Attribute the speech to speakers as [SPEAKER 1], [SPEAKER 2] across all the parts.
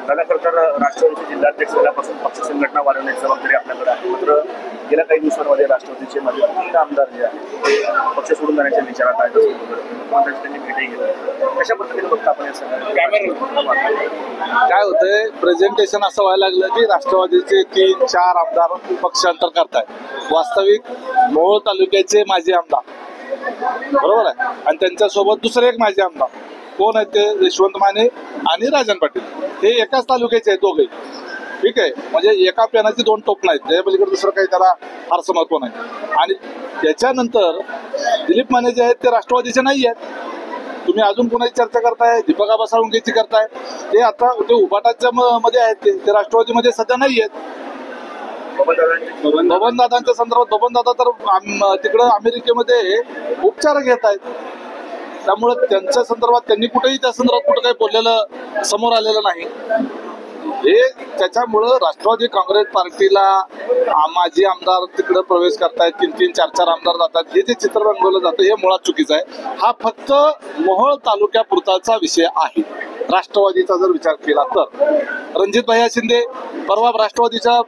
[SPEAKER 1] दादा खरं तर राष्ट्रवादीचे जिल्हाध्यक्ष झाल्यापासून पक्ष संघटना वाढवण्याची जबाबदारी आपल्याकडे आहे. मात्र गेल्या काही दिवसांमध्ये राष्ट्रवादीचे माझे 3 आमदार जे आहेत ते पक्ष सोडून जाण्याच्या विचारात आहेत असं मुख्यमंत्र्यांची त्यांनी भेटही घेतली. कशा पद्धतीने बघता आपण या सगळ्या
[SPEAKER 2] काय होतंय, प्रेझेंटेशन असं व्हायला लागलं की राष्ट्रवादीचे 3-4 आमदार पक्षांतर करतायत. वास्तविक मोहोळ तालुक्याचे माजी आमदार बरोबर आहे आणि त्यांच्यासोबत दुसरे एक माजी आमदार कोण आहेत ते यशवंत माने आणि राजन पाटील, हे एकाच तालुक्याचे आहेत दोघे. ठीक आहे, म्हणजे एका पेनाची 2 टोपण आहेत, त्या पलीकडे दुसरं काही त्याला फारसं महत्व नाही. आणि त्याच्यानंतर दिलीप माने जे आहेत ते राष्ट्रवादीचे नाही आहेत. तुम्ही अजून कोणाची चर्चा करताय, दीपक आबा साळुंकेची करताय, ते आता ते उभाटाच्या मध्ये आहेत, ते राष्ट्रवादीमध्ये सध्या नाही आहेत. बबनदादांच्या संदर्भात बबनदादा तर तिकडं अमेरिकेमध्ये उपचार घेत आहेत, त्यामुळे त्यांच्या संदर्भात त्यांनी कुठेही त्या संदर्भात कुठं काही बोललेलं समोर आलेलं नाही. हे त्याच्यामुळं राष्ट्रवादी काँग्रेस पार्टीला माजी आमदार तिकडे प्रवेश करतायत, 3-3, 4-4 आमदार जातात, हे जे चित्र रंगवलं जातं हे मुळात चुकीचं आहे. हा फक्त मोहोळ तालुक्यापुरताचा विषय आहे. राष्ट्रवादीचा जर विचार केला तर रणजित भैया शिंदे परवा राष्ट्रवादीच्या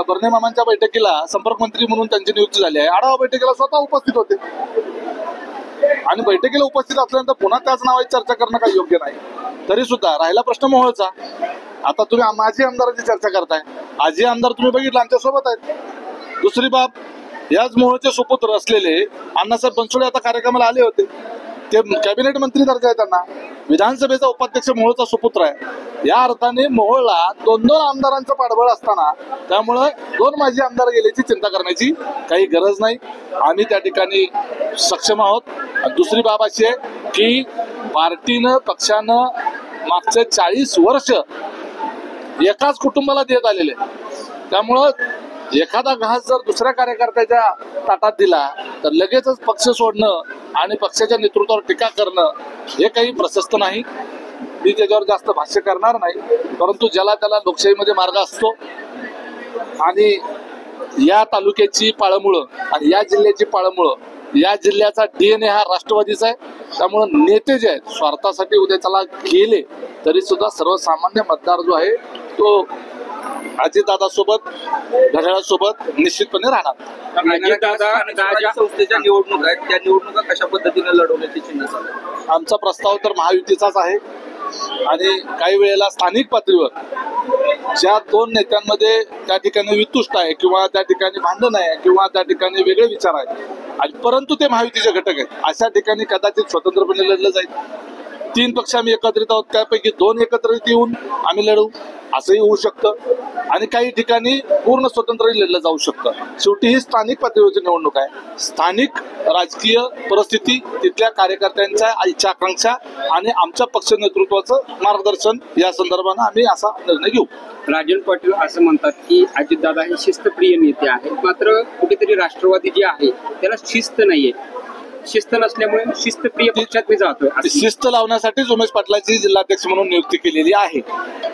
[SPEAKER 2] बर्ने मामांच्या बैठकीला संपर्क मंत्री म्हणून त्यांची नियुक्ती झाली आहे. आढावा बैठकीला स्वतः उपस्थित होते आणि बैठकीला उपस्थित असल्यानंतर पुन्हा त्याच नावाची चर्चा करणं काही योग्य नाही. तरी सुद्धा राहिला प्रश्न मोहोळचा. आता तुम्ही माजी आमदाराची चर्चा करताय, आजी आमदार तुम्ही बघितलं आमच्या सोबत आहेत. दुसरी बाब, याच मोहोळचे सुपुत्र असलेले अण्णासाहेब बनसोडे आता कार्यक्रमाला आले होते, ते कॅबिनेट मंत्री दर्जा आहे त्यांना, विधानसभेचा उपाध्यक्ष मोहोळचा सुपुत्र आहे. या अर्थाने मोहोळला 2-2 आमदारांचं पाठबळ असताना त्यामुळं 2 माजी आमदार गेल्याची चिंता करण्याची काही गरज नाही. आम्ही त्या ठिकाणी सक्षम आहोत. दुसरी बाब अशी आहे की पार्टीनं पक्षानं मागचे 40 वर्ष एकाच कुटुंबाला देत आलेले, त्यामुळं एखादा घास जर दुसऱ्या कार्यकर्त्याच्या ताटात दिला तर लगेचच पक्ष सोडणं आणि पक्षाच्या नेतृत्वावर टीका करणं हे काही प्रशस्त नाही. मी त्याच्यावर जास्त भाष्य करणार नाही, परंतु ज्याला त्याला लोकशाहीमध्ये मार्ग असतो आणि या तालुक्याची पाळंमुळं आणि या जिल्ह्याची पाळंमुळं, या जिल्ह्याचा DNA हा राष्ट्रवादीचा आहे. त्यामुळं नेते जे आहेत स्वार्थासाठी उद्या त्याला गेले तरी सुद्धा सर्वसामान्य मतदार जो आहे तो अजितदादासोबत घड्याळासोबत निश्चितपणे राहणार.
[SPEAKER 3] संस्थेच्या निवडणूक आहेत, त्या निवडणुका कशा पद्धतीने लढवण्याची चिन्ह चालू?
[SPEAKER 2] आमचा प्रस्ताव तर महायुतीचाच आहे आणि काही वेळेला स्थानिक पातळीवर ज्या 2 नेत्यांमध्ये त्या ठिकाणी वितुष्ट आहे किंवा त्या ठिकाणी भांडण आहे किंवा त्या ठिकाणी वेगळे विचार आहेत आणि परंतु ते महायुतीचे घटक आहेत, अशा ठिकाणी कदाचित स्वतंत्रपणे लढलं जाईल. 3 पक्ष आम्ही एकत्रित आहोत, त्यापैकी 2 एकत्रित येऊन आम्ही लढू असंही होऊ शकतं आणि काही ठिकाणी पूर्ण स्वतंत्रही लढलं जाऊ शकतं. शेवटी ही स्थानिक पातळीवरची निवडणूक आहे. स्थानिक राजकीय परिस्थिती, तिथल्या कार्यकर्त्यांच्या इच्छा आकांक्षा आणि आमच्या पक्ष नेतृत्वाचं मार्गदर्शन या संदर्भानं आम्ही असा निर्णय घेऊ.
[SPEAKER 3] राजन पाटील असं म्हणतात की अजितदादा हे शिस्तप्रिय नेते आहेत, मात्र कुठेतरी राष्ट्रवादी जे आहे त्याला शिस्त नाहीये. शिस्त नसल्यामुळे शिस्तप्रिय पक्षात मी जातोय.
[SPEAKER 2] शिस्त लावण्यासाठीच उमेश पाटलाची जिल्हाध्यक्ष म्हणून नियुक्ती केलेली आहे.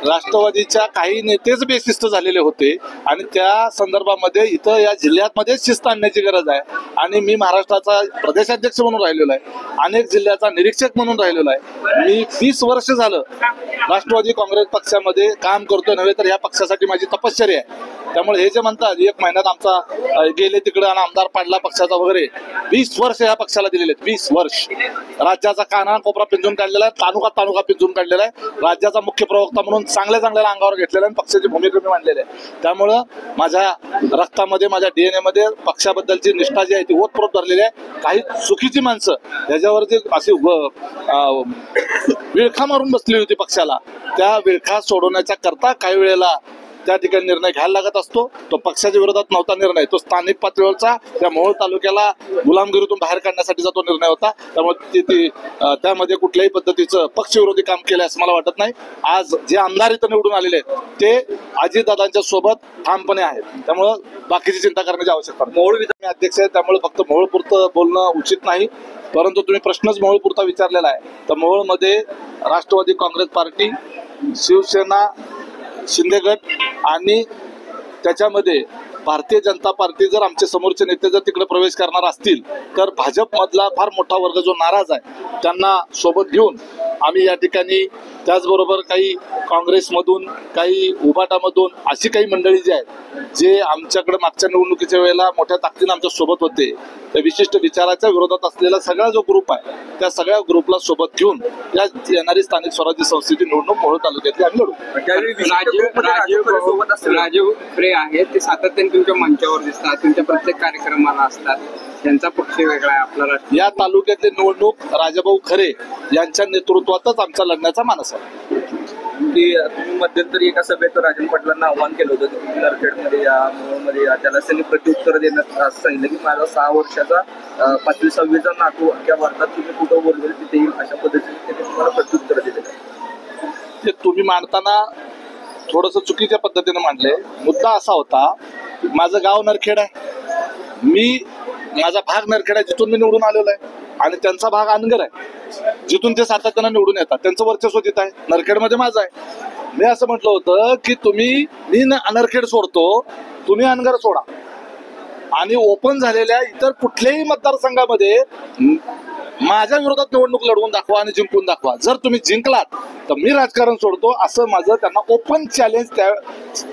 [SPEAKER 2] राष्ट्रवादीच्या काही नेतेच बेशिस्त झालेले होते आणि त्या संदर्भामध्ये इथं या जिल्ह्यामध्ये शिस्त आणण्याची गरज आहे. आणि मी महाराष्ट्राचा प्रदेशाध्यक्ष म्हणून राहिलेलो आहे, अनेक जिल्ह्याचा निरीक्षक म्हणून राहिलेलो आहे. मी 20 वर्ष झालं राष्ट्रवादी काँग्रेस पक्षामध्ये काम करतोय, नव्हे तर या पक्षासाठी माझी तपश्चर्या आहे. त्यामुळे हे जे म्हणतात 1 महिन्यात आमचा गेले तिकडे आणि आमदार पाडला पक्षाचा वगैरे, 20 वर्ष या पक्षाला दिलेले आहेत. 20 वर्ष राज्याचा काना कोपरा पिंजून काढलेला आहे, तालुका पिंजून काढलेला आहे. राज्याचा मुख्य प्रवक्ता म्हणून चांगल्या अंगावर घेतलेला आहे, पक्षाची भूमिका मी मांडलेली आहे. त्यामुळं माझ्या रक्तामध्ये, माझ्या DNA मध्ये पक्षाबद्दलची निष्ठा जी आहे ती ओतप्रोत भरलेली आहे. काही चुकीची माणसं त्याच्यावरती अशी विळखा मारून बसली होती पक्षाला, त्या विळखा सोडवण्याच्या करता काही वेळेला त्या ठिकाणी निर्णय घ्यायला लागत असतो. तो पक्षाच्या विरोधात नव्हता निर्णय, तो स्थानिक पातळीवरचा त्या मोहोळ तालुक्याला गुलामगिरीतून बाहेर काढण्यासाठीचा तो निर्णय होता. त्यामुळे त्यामध्ये कुठल्याही पद्धतीचं पक्षविरोधी काम केलं असं मला वाटत नाही. आज जे आमदार इथं निवडून आलेले आहेत ते अजितदादांच्या सोबत ठामपणे आहेत, त्यामुळं बाकीची चिंता करण्याची आवश्यकता नाही. मोहोळ विधान अध्यक्ष आहे, त्यामुळे फक्त मोहोळपुरतं बोलणं उचित नाही, परंतु तुम्ही प्रश्नच मोहोळपुरता विचारलेला आहे. तर मोहोळमध्ये राष्ट्रवादी काँग्रेस पार्टी, शिवसेना, शिंदे गट आणि त्याच्यामध्ये भारतीय जनता पार्टी जर आमचे समोरचे नेते जर तिकडे प्रवेश करणार असतील तर भाजप मधला फार मोठा वर्ग जो नाराज आहे त्यांना सोबत घेऊन आम्ही या ठिकाणी त्याचबरोबर काही काँग्रेसमधून, काही उभाटामधून अशी काही मंडळी जी आहेत जे आमच्याकडे मागच्या निवडणुकीच्या वेळेला मोठ्या ताकदीने आमच्या सोबत होते, त्या विशिष्ट विचाराच्या विरोधात असलेला सगळा जो ग्रुप आहे त्या सगळ्या ग्रुपला सोबत घेऊन या येणारी स्थानिक स्वराज्य संस्थेची निवडणूक मोहोळ तालुक्यातली आम्ही लढू.
[SPEAKER 3] राजीव खरे आहेत ते सातत्याने तुमच्या मंचावर दिसतात, तुमच्या प्रत्येक कार्यक्रमाला असतात, त्यांचा पक्ष वेगळा आहे, आपला राष्ट्रीय.
[SPEAKER 2] या तालुक्यातली निवडणूक राजाभाऊ खरे यांच्या नेतृत्वातच आमचा लढण्याचा मानस आहे.
[SPEAKER 4] की तुम्ही मध्यंतरी एका सभेत राजन पाटलांना आव्हान केलं होतं की तुम्ही नरखेडमध्ये या, मोहोळमध्ये या. त्याला त्यांनी प्रत्युत्तर देण्यात असं सांगितलं की माझा 6 वर्षाचा 5वी 6वीचा नातू अख्ख्या भारतात तुम्ही कुठं बोलवेल तिथे येईल, अशा पद्धतीने त्यांनी तुम्हाला प्रत्युत्तर दिलेलं आहे.
[SPEAKER 2] ते तुम्ही मांडताना थोडंसं चुकीच्या पद्धतीने मांडले. मुद्दा असा होता, माझं गाव नरखेड आहे, माझा भाग नरखेड आहे जिथून मी निवडून आलेलो आहे, आणि त्यांचा भाग अनगर आहे जिथून ते सातत्यानं निवडून येतात. त्यांचं वर्चस्व तिथं आहे, नरखेडमध्ये माझं आहे. मी असं म्हटलं होतं की मी नरखेड सोडतो, तुम्ही अनगर सोडा, आणि ओपन झालेल्या इतर कुठल्याही मतदारसंघामध्ये माझ्या विरोधात निवडणूक लढवून दाखवा आणि जिंकून दाखवा. जर तुम्ही जिंकलात तर मी राजकारण सोडतो, असं माझं त्यांना ओपन चॅलेंज त्या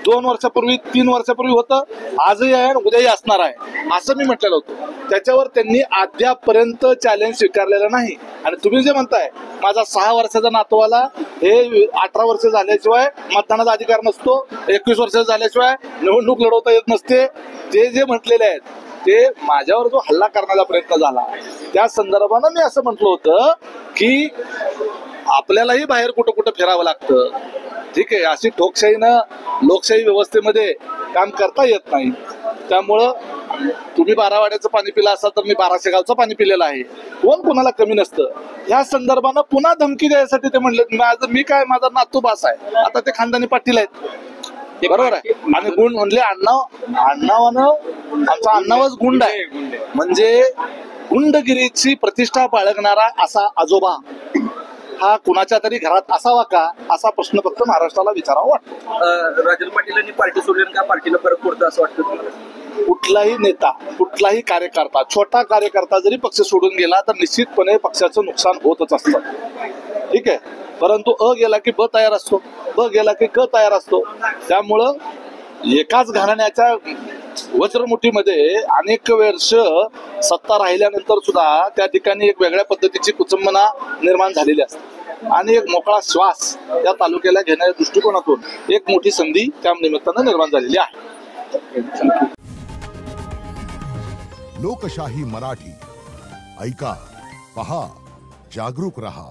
[SPEAKER 2] 2 वर्षापूर्वी 3 वर्षापूर्वी होतं, आजही आहे आणि उद्याही असणार आहे असं मी म्हटलेलं होतं. त्याच्यावर त्यांनी अद्यापर्यंत चॅलेंज स्वीकारलेलं नाही. आणि तुम्ही जे म्हणताय माझा 6 वर्षाचा नातवाला हे 18 वर्ष झाल्याशिवाय मतदानाचा अधिकार नसतो, 21 वर्ष झाल्याशिवाय निवडणूक लढवता येत नसते, ते जे म्हटलेले आहेत ते माझ्यावर जो हल्ला करण्याचा प्रयत्न झाला त्या संदर्भानं मी असं म्हटलं होतं की आपल्यालाही बाहेर कुठं कुठं फिरावं लागतं, ठीक आहे. अशी ठोकशाहीनं लोकशाही व्यवस्थेमध्ये काम करता येत नाही. त्यामुळं तुम्ही 12 वाड्याचं पाणी पिलं असाल तर मी 1200 गावचं पाणी पिलेलं आहे, कोण कोणाला कमी नसतं. या संदर्भानं पुन्हा धमकी द्यायसाठी ते म्हणले मी काय, माझा नातू बास आहे, आता ते खानदानी पाटील आहेत, बरोबर आहे. आणि गुण म्हणले अण्णावानं आमचा अण्णावच गुंड आहे, म्हणजे गुंडगिरीची प्रतिष्ठा बाळगणारा असा आजोबा हा कुणाच्या तरी घरात असावा का, असा प्रश्न फक्त महाराष्ट्राला विचारावा वाटतो.
[SPEAKER 4] राजन पाटीलांनी पार्टी सोडली का पार्टीला फरक पडतो असं वाटतं तुम्हाला?
[SPEAKER 2] कुठलाही नेता, कुठलाही कार्यकर्ता, छोटा कार्यकर्ता जरी पक्ष सोडून गेला तर निश्चितपणे पक्षाचं नुकसान होतच असतं, ठीक आहे. परंतु अ गेला की ब तयार असतो, ब गेला की क तयार असतो. त्यामुळं एकाच घराण्याच्या वज्रमुठीमध्ये अनेक वर्ष सत्ता राहिल्यानंतर सुद्धा त्या ठिकाणी एक वेगळ्या पद्धतीची कुचंबना निर्माण झालेली असते, आणि एक मोकळा श्वास या तालुक्याला घेण्याच्या दृष्टिकोनातून एक मोठी संधी त्या निमित्तानं निर्माण झालेली आहे.
[SPEAKER 5] लोकशाही मराठी ऐका, पहा, जागरूक रहा.